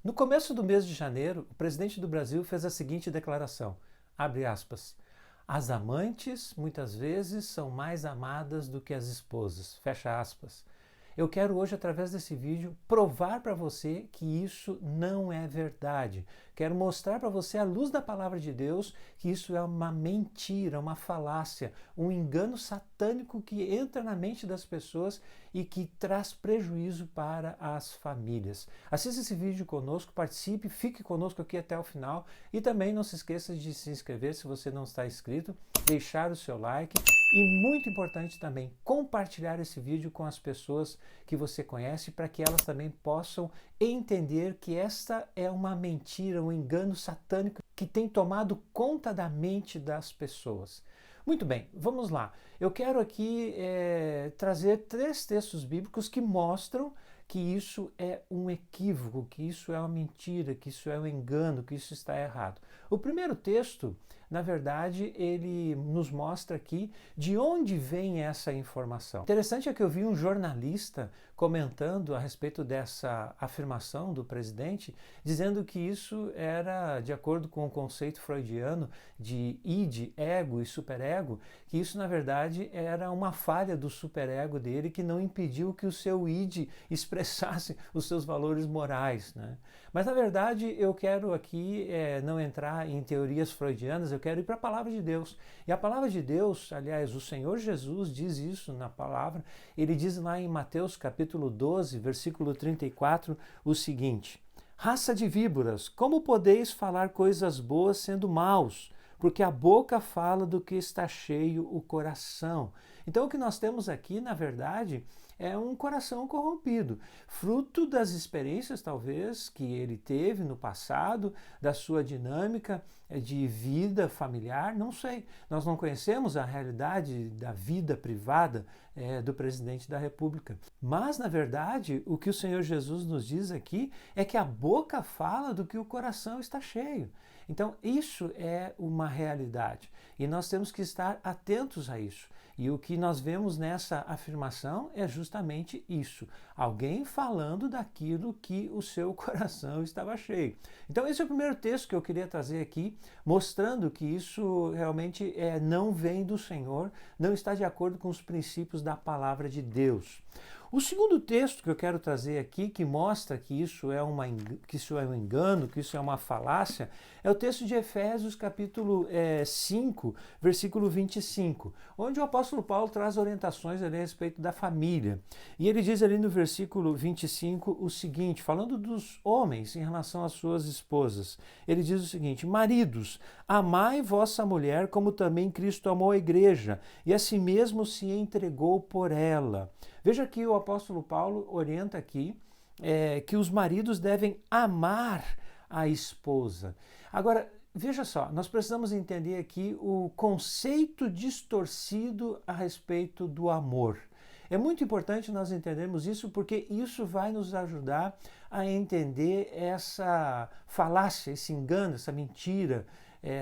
No começo do mês de janeiro, o presidente do Brasil fez a seguinte declaração, abre aspas, as amantes muitas vezes são mais amadas do que as esposas, fecha aspas. Eu quero hoje, através desse vídeo, provar para você que isso não é verdade. Quero mostrar para você, à luz da palavra de Deus, que isso é uma mentira, uma falácia, um engano satânico que entra na mente das pessoas e que traz prejuízo para as famílias. Assista esse vídeo conosco, participe, fique conosco aqui até o final e também não se esqueça de se inscrever se você não está inscrito, deixar o seu like e, muito importante também, compartilhar esse vídeo com as pessoas que você conhece para que elas também possam entender que esta é uma mentira, um engano satânico que tem tomado conta da mente das pessoas. Muito bem, vamos lá. Eu quero aqui trazer 3 textos bíblicos que mostram que isso é um equívoco, que isso é uma mentira, que isso é um engano, que isso está errado. O primeiro texto, na verdade, ele nos mostra aqui de onde vem essa informação. Interessante é que eu vi um jornalista comentando a respeito dessa afirmação do presidente, dizendo que isso era de acordo com o conceito freudiano de id, ego e superego, que isso na verdade era uma falha do superego dele que não impediu que o seu id expressasse os seus valores morais, né? Mas na verdade eu quero aqui não entrar em teorias freudianas, eu quero ir para a palavra de Deus. E a palavra de Deus, aliás, o Senhor Jesus diz isso na palavra, ele diz lá em Mateus capítulo 12, versículo 34, o seguinte, raça de víboras, como podeis falar coisas boas sendo maus? Porque a boca fala do que está cheio o coração. Então o que nós temos aqui, na verdade, é um coração corrompido, fruto das experiências talvez que ele teve no passado, da sua dinâmica de vida familiar, não sei. Nós não conhecemos a realidade da vida privada do presidente da República. Mas, na verdade, o que o Senhor Jesus nos diz aqui é que a boca fala do que o coração está cheio. Então, isso é uma realidade e nós temos que estar atentos a isso. E o que nós vemos nessa afirmação é justamente isso. Alguém falando daquilo que o seu coração estava cheio. Então esse é o primeiro texto que eu queria trazer aqui, mostrando que isso realmente não vem do Senhor, não está de acordo com os princípios da palavra de Deus. O segundo texto que eu quero trazer aqui, que mostra que isso é um engano, que isso é uma falácia, é o texto de Efésios capítulo 5, versículo 25, onde o apóstolo Paulo traz orientações ali a respeito da família. E ele diz ali no versículo 25 o seguinte, falando dos homens em relação às suas esposas. Ele diz o seguinte, maridos, amai vossa mulher como também Cristo amou a igreja e a si mesmo se entregou por ela. Veja que o apóstolo Paulo orienta aqui que os maridos devem amar a esposa. Agora, veja só, nós precisamos entender aqui o conceito distorcido a respeito do amor. É muito importante nós entendermos isso porque isso vai nos ajudar a entender essa falácia, esse engano, essa mentira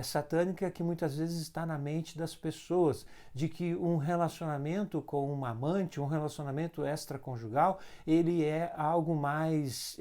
satânica que muitas vezes está na mente das pessoas, de que um relacionamento com uma amante, um relacionamento extraconjugal, ele é algo mais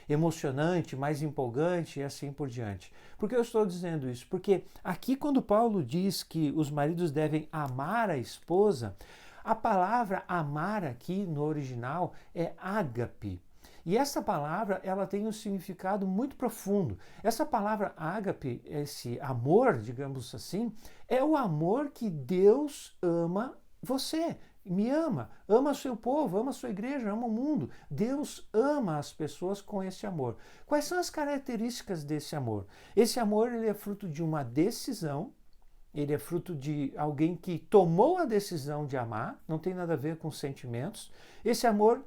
emocionante, mais empolgante e assim por diante. Por que eu estou dizendo isso? Porque aqui quando Paulo diz que os maridos devem amar a esposa, a palavra amar aqui no original é ágape. E essa palavra, ela tem um significado muito profundo. Essa palavra ágape, esse amor, digamos assim, é o amor que Deus ama você, me ama seu povo, ama a sua igreja, ama o mundo. Deus ama as pessoas com esse amor. Quais são as características desse amor? Esse amor, ele é fruto de uma decisão, ele é fruto de alguém que tomou a decisão de amar, não tem nada a ver com sentimentos. Esse amor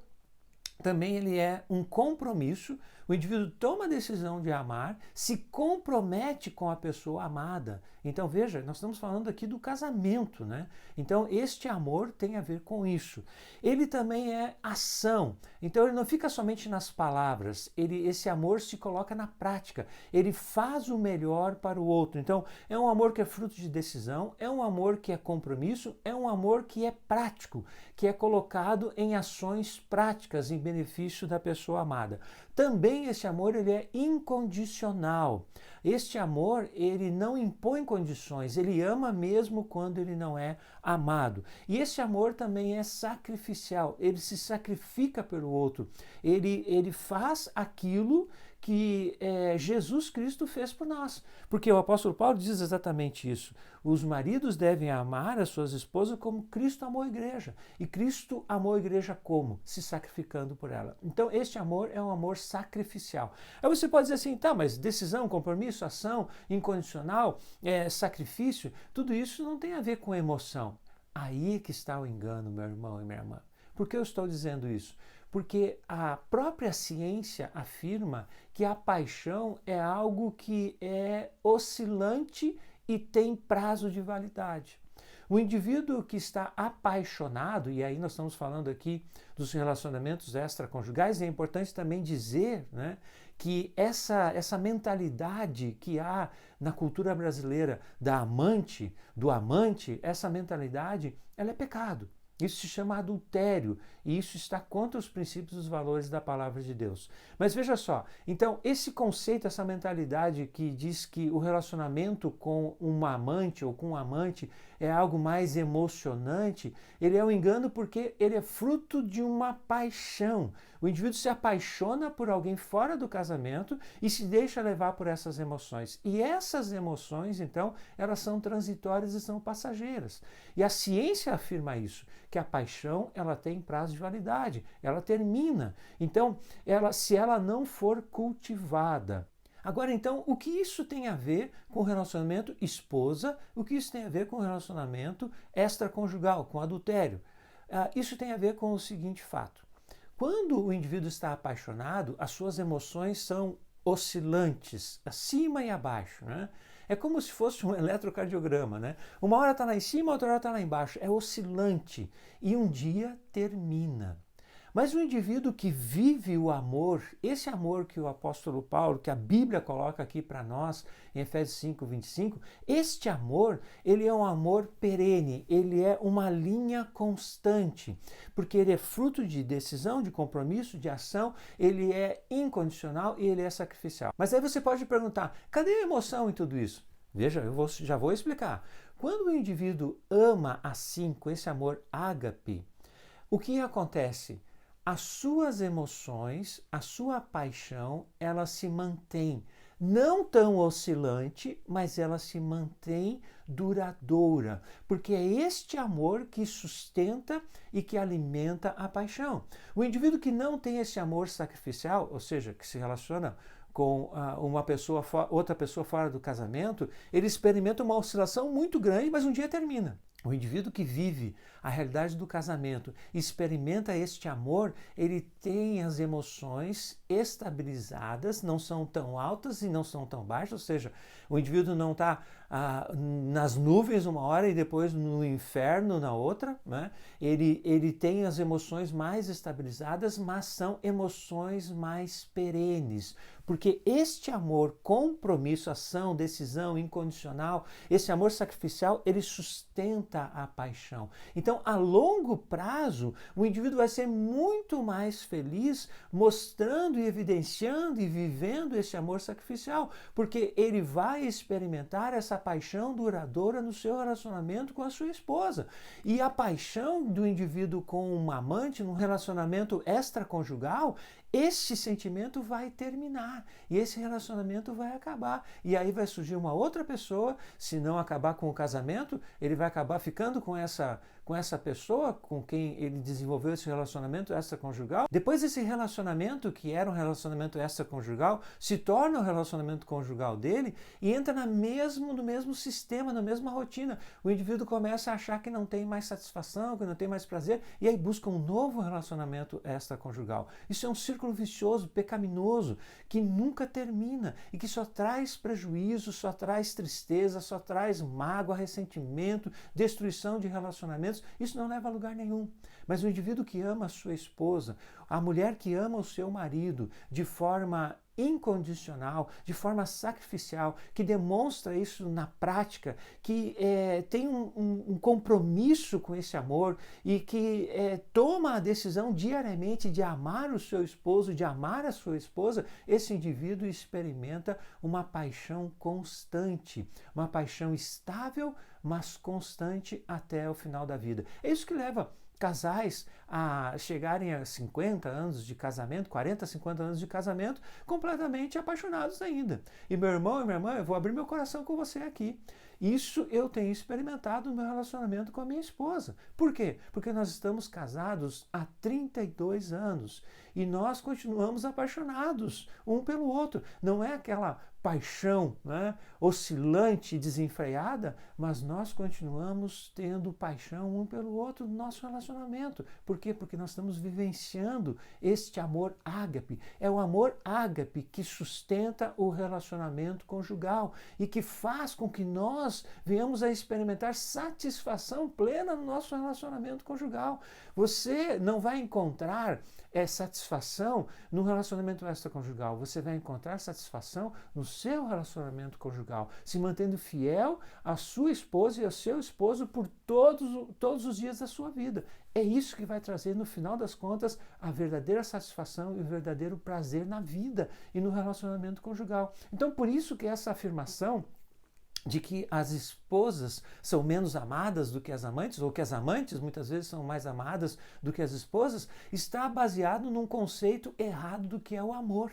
também ele é um compromisso, o indivíduo toma a decisão de amar, se compromete com a pessoa amada. Então veja, nós estamos falando aqui do casamento, né? Então este amor tem a ver com isso. Ele também é ação, então ele não fica somente nas palavras, esse amor se coloca na prática, ele faz o melhor para o outro. Então é um amor que é fruto de decisão, é um amor que é compromisso, é um amor que é prático, que é colocado em ações práticas em benefício da pessoa amada. também este amor ele é incondicional. Este amor, ele não impõe condições, ele ama mesmo quando ele não é amado. E esse amor também é sacrificial, ele se sacrifica pelo outro, ele faz aquilo que Jesus Cristo fez por nós. Porque o apóstolo Paulo diz exatamente isso. Os maridos devem amar as suas esposas como Cristo amou a igreja. E Cristo amou a igreja como? Se sacrificando por ela. Então, este amor é um amor sacrificial. Aí você pode dizer assim, tá, mas decisão, compromisso, ação, incondicional, sacrifício, tudo isso não tem a ver com emoção. Aí que está o engano, meu irmão e minha irmã. Por que eu estou dizendo isso? Porque a própria ciência afirma que a paixão é algo que é oscilante e tem prazo de validade. O indivíduo que está apaixonado, e aí nós estamos falando aqui dos relacionamentos extraconjugais, é importante também dizer, né, que essa mentalidade que há na cultura brasileira do amante, essa mentalidade, ela é pecado. Isso se chama adultério e isso está contra os princípios e os valores da palavra de Deus. Mas veja só, então esse conceito, essa mentalidade que diz que o relacionamento com uma amante ou com um amante é algo mais emocionante, ele é um engano porque ele é fruto de uma paixão. O indivíduo se apaixona por alguém fora do casamento e se deixa levar por essas emoções. E essas emoções, então, elas são transitórias e são passageiras. E a ciência afirma isso, que a paixão ela tem prazo de validade, ela termina. Então, se ela não for cultivada. Agora, então, o que isso tem a ver com o relacionamento esposa? O que isso tem a ver com o relacionamento extraconjugal, com adultério? Isso tem a ver com o seguinte fato. Quando o indivíduo está apaixonado, as suas emoções são oscilantes, acima e abaixo, né? É como se fosse um eletrocardiograma, né? Uma hora está lá em cima, outra hora está lá embaixo. É oscilante e um dia termina. Mas o indivíduo que vive o amor, esse amor que o apóstolo Paulo, que a Bíblia coloca aqui para nós, em Efésios 5:25, este amor, ele é um amor perene, ele é uma linha constante, porque ele é fruto de decisão, de compromisso, de ação, ele é incondicional e ele é sacrificial. Mas aí você pode perguntar, cadê a emoção em tudo isso? Veja, já vou explicar. Quando o indivíduo ama assim, com esse amor ágape, o que acontece? As suas emoções, a sua paixão, ela se mantém, não tão oscilante, mas ela se mantém duradoura, porque é este amor que sustenta e que alimenta a paixão. O indivíduo que não tem esse amor sacrificial, ou seja, que se relaciona com outra pessoa fora do casamento, ele experimenta uma oscilação muito grande, mas um dia termina. O indivíduo que vive a realidade do casamento, experimenta este amor, ele tem as emoções estabilizadas, não são tão altas e não são tão baixas, ou seja, o indivíduo não está nas nuvens uma hora e depois no inferno na outra, né? Ele tem as emoções mais estabilizadas, mas são emoções mais perenes, porque este amor, compromisso, ação, decisão incondicional, esse amor sacrificial, ele sustenta a paixão. Então, a longo prazo, o indivíduo vai ser muito mais feliz mostrando e evidenciando e vivendo esse amor sacrificial, porque ele vai experimentar essa paixão duradoura no seu relacionamento com a sua esposa. E a paixão do indivíduo com um amante, num relacionamento extraconjugal, este sentimento vai terminar e esse relacionamento vai acabar. E aí vai surgir uma outra pessoa, se não acabar com o casamento, ele vai acabar ficando com essa pessoa com quem ele desenvolveu esse relacionamento extraconjugal. Depois esse relacionamento, que era um relacionamento extraconjugal, se torna o relacionamento conjugal dele e entra no mesmo sistema, na mesma rotina. O indivíduo começa a achar que não tem mais satisfação, que não tem mais prazer, e aí busca um novo relacionamento extraconjugal. Isso é um círculo vicioso, pecaminoso, que nunca termina e que só traz prejuízo, só traz tristeza, só traz mágoa, ressentimento, destruição de relacionamentos. Isso não leva a lugar nenhum. Mas o indivíduo que ama a sua esposa, a mulher que ama o seu marido de forma incondicional, de forma sacrificial, que demonstra isso na prática, que tem um compromisso com esse amor e que toma a decisão diariamente de amar o seu esposo, de amar a sua esposa, esse indivíduo experimenta uma paixão constante, uma paixão estável, mas constante até o final da vida. É isso que leva casais a chegarem a 50 anos de casamento, 40, 50 anos de casamento, completamente apaixonados ainda. E meu irmão e minha irmã, eu vou abrir meu coração com você aqui. Isso eu tenho experimentado no meu relacionamento com a minha esposa. Por quê? Porque nós estamos casados há 32 anos e nós continuamos apaixonados um pelo outro. Não é aquela paixão, né, oscilante e desenfreada, mas nós continuamos tendo paixão um pelo outro no nosso relacionamento. Por quê? Porque nós estamos vivenciando este amor ágape. É o amor ágape que sustenta o relacionamento conjugal e que faz com que nós venhamos a experimentar satisfação plena no nosso relacionamento conjugal. Você não vai encontrar satisfação no relacionamento extraconjugal, você vai encontrar satisfação no seu relacionamento conjugal, se mantendo fiel à sua esposa e ao seu esposo por todos os dias da sua vida. É isso que vai trazer, no final das contas, a verdadeira satisfação e o verdadeiro prazer na vida e no relacionamento conjugal. Então, por isso que essa afirmação de que as esposas são menos amadas do que as amantes, ou que as amantes muitas vezes são mais amadas do que as esposas, está baseado num conceito errado do que é o amor.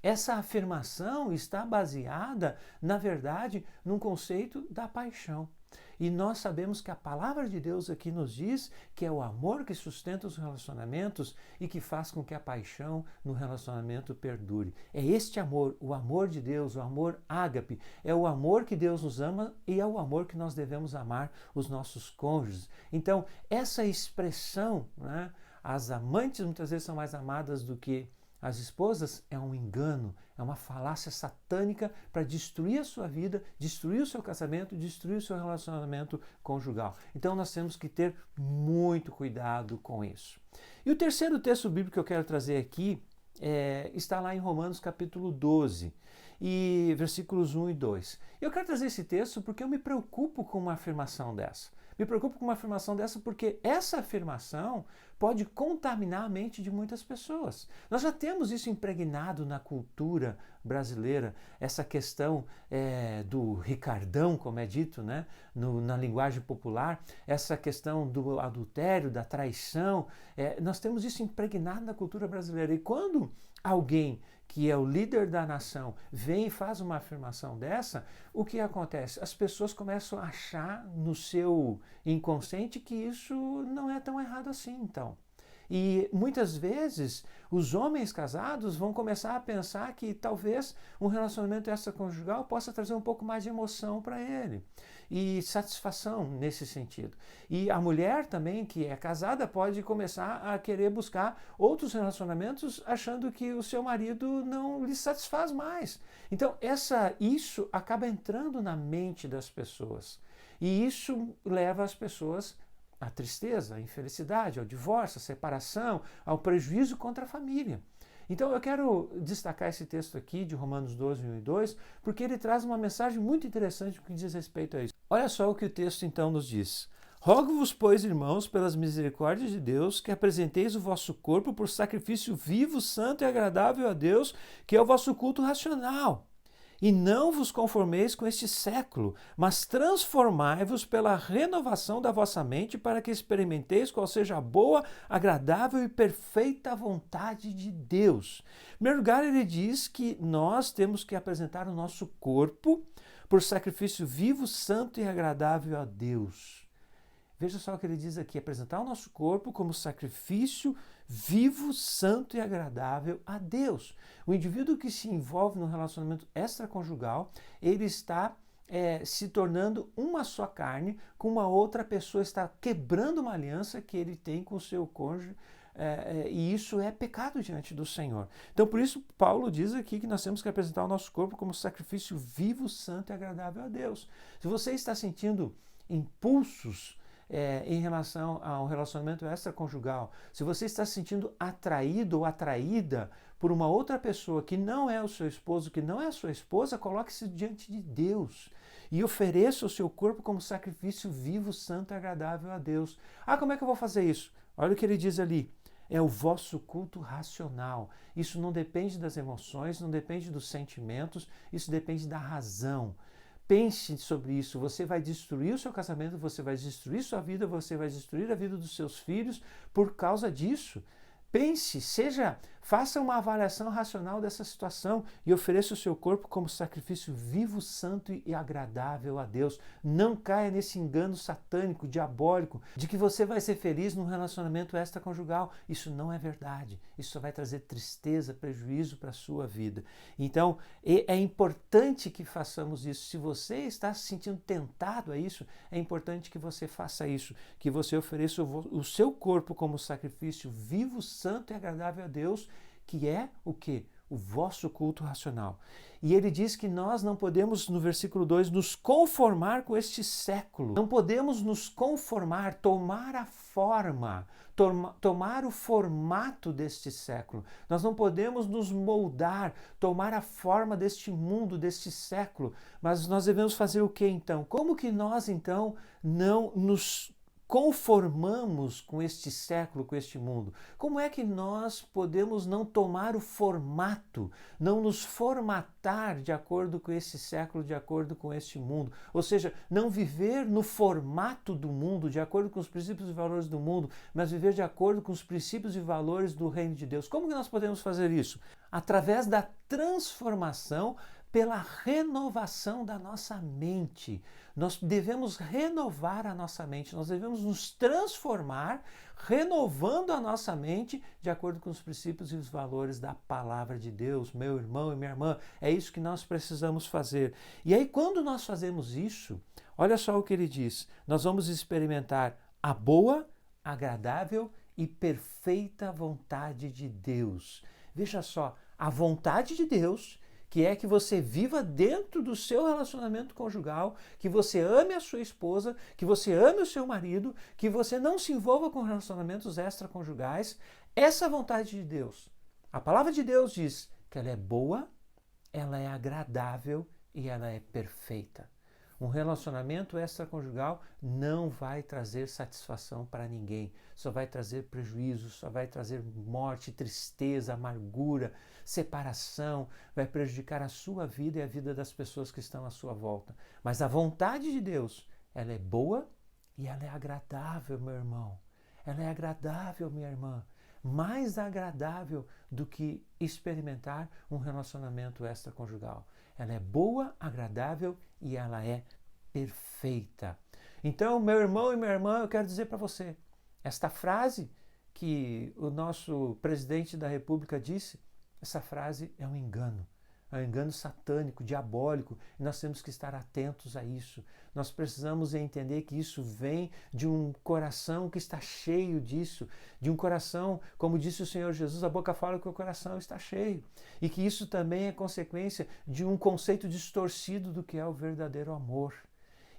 Essa afirmação está baseada, na verdade, num conceito da paixão. E nós sabemos que a palavra de Deus aqui nos diz que é o amor que sustenta os relacionamentos e que faz com que a paixão no relacionamento perdure. É este amor, o amor de Deus, o amor ágape, é o amor que Deus nos ama e é o amor que nós devemos amar os nossos cônjuges. Então, essa expressão, né, as amantes muitas vezes são mais amadas do que as esposas, é um engano, é uma falácia satânica para destruir a sua vida, destruir o seu casamento, destruir o seu relacionamento conjugal. Então nós temos que ter muito cuidado com isso. E o terceiro texto bíblico que eu quero trazer aqui está lá em Romanos capítulo 12, e versículos 1 e 2. Eu quero trazer esse texto porque eu me preocupo com uma afirmação dessa. Me preocupo com uma afirmação dessa porque essa afirmação pode contaminar a mente de muitas pessoas. Nós já temos isso impregnado na cultura brasileira, essa questão do Ricardão, como é dito, né? Na linguagem popular, essa questão do adultério, da traição. Nós temos isso impregnado na cultura brasileira. E quando alguém que é o líder da nação, vem e faz uma afirmação dessa, o que acontece? As pessoas começam a achar no seu inconsciente que isso não é tão errado assim, então. E muitas vezes os homens casados vão começar a pensar que talvez um relacionamento extraconjugal possa trazer um pouco mais de emoção para ele e satisfação nesse sentido. E a mulher também, que é casada, pode começar a querer buscar outros relacionamentos achando que o seu marido não lhe satisfaz mais. Então isso acaba entrando na mente das pessoas. E isso leva as pessoas à tristeza, à infelicidade, ao divórcio, à separação, ao prejuízo contra a família. Então eu quero destacar esse texto aqui de Romanos 12, 1 e 2, porque ele traz uma mensagem muito interessante no que diz respeito a isso. Olha só o que o texto então nos diz. Rogo-vos, pois, irmãos, pelas misericórdias de Deus, que apresenteis o vosso corpo por sacrifício vivo, santo e agradável a Deus, que é o vosso culto racional. E não vos conformeis com este século, mas transformai-vos pela renovação da vossa mente, para que experimenteis qual seja a boa, agradável e perfeita vontade de Deus. Em primeiro lugar, ele diz que nós temos que apresentar o nosso corpo por sacrifício vivo, santo e agradável a Deus. Veja só o que ele diz aqui, apresentar o nosso corpo como sacrifício vivo, santo e agradável a Deus. O indivíduo que se envolve no relacionamento extraconjugal, ele está se tornando uma só carne com uma outra pessoa, está quebrando uma aliança que ele tem com o seu cônjuge, e isso é pecado diante do Senhor. Então, por isso, Paulo diz aqui que nós temos que apresentar o nosso corpo como sacrifício vivo, santo e agradável a Deus. Se você está sentindo impulsos em relação a um relacionamento extraconjugal, se você está se sentindo atraído ou atraída por uma outra pessoa que não é o seu esposo, que não é a sua esposa, coloque-se diante de Deus e ofereça o seu corpo como sacrifício vivo, santo e agradável a Deus. Ah, como é que eu vou fazer isso? Olha o que ele diz ali. É o vosso culto racional. Isso não depende das emoções, não depende dos sentimentos, isso depende da razão. Pense sobre isso. Você vai destruir o seu casamento, você vai destruir sua vida, você vai destruir a vida dos seus filhos por causa disso. Pense, faça uma avaliação racional dessa situação e ofereça o seu corpo como sacrifício vivo, santo e agradável a Deus. Não caia nesse engano satânico, diabólico, de que você vai ser feliz num relacionamento extraconjugal. Isso não é verdade. Isso só vai trazer tristeza, prejuízo para a sua vida. Então, é importante que façamos isso. Se você está se sentindo tentado a isso, é importante que você faça isso, que você ofereça o seu corpo como sacrifício vivo, santo e agradável a Deus, que é o quê? O vosso culto racional. E ele diz que nós não podemos, no versículo 2, nos conformar com este século. Não podemos nos conformar, tomar a forma, tomar o formato deste século. Nós não podemos nos moldar, tomar a forma deste mundo, deste século. Mas nós devemos fazer o que então? Como que nós então não nos conformamos com este século, com este mundo? Como é que nós podemos não tomar o formato, não nos formatar de acordo com esse século, de acordo com este mundo? Ou seja, não viver no formato do mundo, de acordo com os princípios e valores do mundo, mas viver de acordo com os princípios e valores do reino de Deus. Como que nós podemos fazer isso? Através da transformação pela renovação da nossa mente. Nós devemos renovar a nossa mente, nós devemos nos transformar, renovando a nossa mente de acordo com os princípios e os valores da palavra de Deus. Meu irmão e minha irmã, é isso que nós precisamos fazer. E aí, quando nós fazemos isso, olha só o que ele diz: nós vamos experimentar a boa, agradável e perfeita vontade de Deus. Veja só, a vontade de Deus, que é que você viva dentro do seu relacionamento conjugal, que você ame a sua esposa, que você ame o seu marido, que você não se envolva com relacionamentos extraconjugais. Essa vontade de Deus. A palavra de Deus diz que ela é boa, ela é agradável e ela é perfeita. Um relacionamento extraconjugal não vai trazer satisfação para ninguém, só vai trazer prejuízo, só vai trazer morte, tristeza, amargura, separação, vai prejudicar a sua vida e a vida das pessoas que estão à sua volta. Mas a vontade de Deus, ela é boa e ela é agradável, meu irmão. Ela é agradável, minha irmã. Mais agradável do que experimentar um relacionamento extraconjugal. Ela é boa, agradável e ela é perfeita. Então, meu irmão e minha irmã, eu quero dizer para você, esta frase que o nosso presidente da República disse, essa frase é um engano satânico, diabólico, e nós temos que estar atentos a isso. Nós precisamos entender que isso vem de um coração que está cheio disso, de um coração, como disse o Senhor Jesus, a boca fala que o coração está cheio, e que isso também é consequência de um conceito distorcido do que é o verdadeiro amor.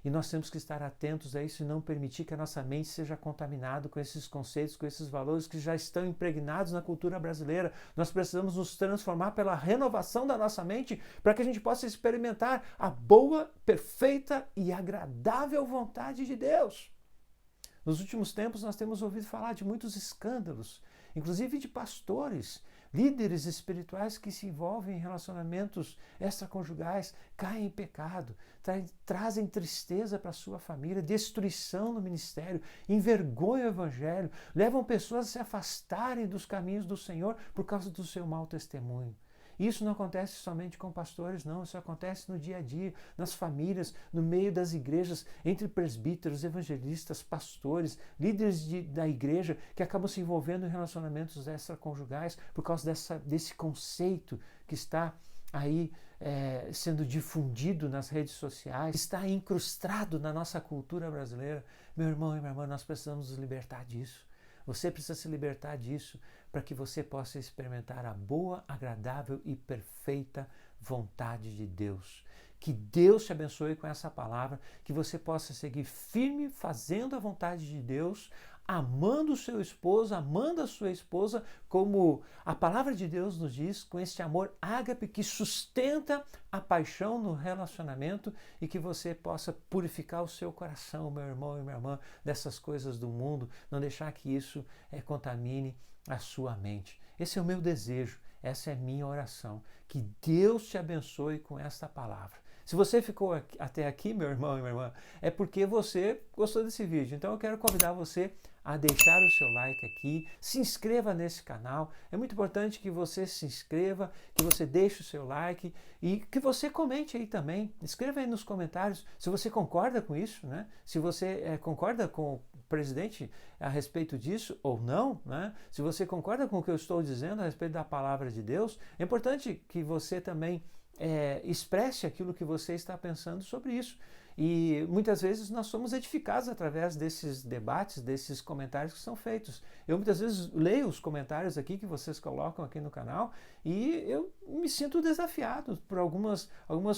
E nós temos que estar atentos a isso e não permitir que a nossa mente seja contaminada com esses conceitos, com esses valores que já estão impregnados na cultura brasileira. Nós precisamos nos transformar pela renovação da nossa mente para que a gente possa experimentar a boa, perfeita e agradável vontade de Deus. Nos últimos tempos nós temos ouvido falar de muitos escândalos, inclusive de pastores, líderes espirituais que se envolvem em relacionamentos extraconjugais, caem em pecado, trazem tristeza para a sua família, destruição no ministério, envergonham o evangelho, levam pessoas a se afastarem dos caminhos do Senhor por causa do seu mau testemunho. Isso não acontece somente com pastores, não. Isso acontece no dia a dia, nas famílias, no meio das igrejas, entre presbíteros, evangelistas, pastores, líderes da igreja que acabam se envolvendo em relacionamentos extraconjugais por causa desse conceito que está aí sendo difundido nas redes sociais, está incrustado na nossa cultura brasileira. Meu irmão e minha irmã, nós precisamos nos libertar disso. Você precisa se libertar disso para que você possa experimentar a boa, agradável e perfeita vontade de Deus. Que Deus te abençoe com essa palavra, que você possa seguir firme, fazendo a vontade de Deus, amando o seu esposo, amando a sua esposa, como a palavra de Deus nos diz, com este amor ágape que sustenta a paixão no relacionamento, e que você possa purificar o seu coração, meu irmão e minha irmã, dessas coisas do mundo, não deixar que isso contamine a sua mente. Esse é o meu desejo, essa é a minha oração. Que Deus te abençoe com esta palavra. Se você ficou até aqui, meu irmão e minha irmã, é porque você gostou desse vídeo. Então eu quero convidar você a deixar o seu like aqui, se inscreva nesse canal. É muito importante que você se inscreva, que você deixe o seu like e que você comente aí também. Escreva aí nos comentários se você concorda com isso, né? Se você concorda com o presidente a respeito disso ou não, né? Se você concorda com o que eu estou dizendo a respeito da palavra de Deus. É importante que você também expresse aquilo que você está pensando sobre isso. E muitas vezes nós somos edificados através desses debates, desses comentários que são feitos. Eu muitas vezes leio os comentários aqui que vocês colocam aqui no canal e eu me sinto desafiado por algumas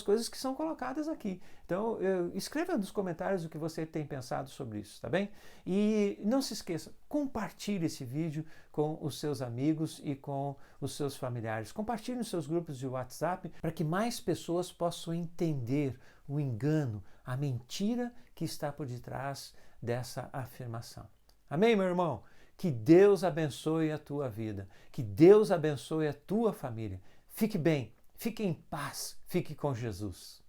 coisas que são colocadas aqui. Então, escreva nos comentários o que você tem pensado sobre isso, tá bem? E não se esqueça, compartilhe esse vídeo com os seus amigos e com os seus familiares. Compartilhe nos seus grupos de WhatsApp para que mais pessoas possam entender o engano, a mentira que está por detrás dessa afirmação. Amém, meu irmão? Que Deus abençoe a tua vida, que Deus abençoe a tua família. Fique bem, fique em paz, fique com Jesus.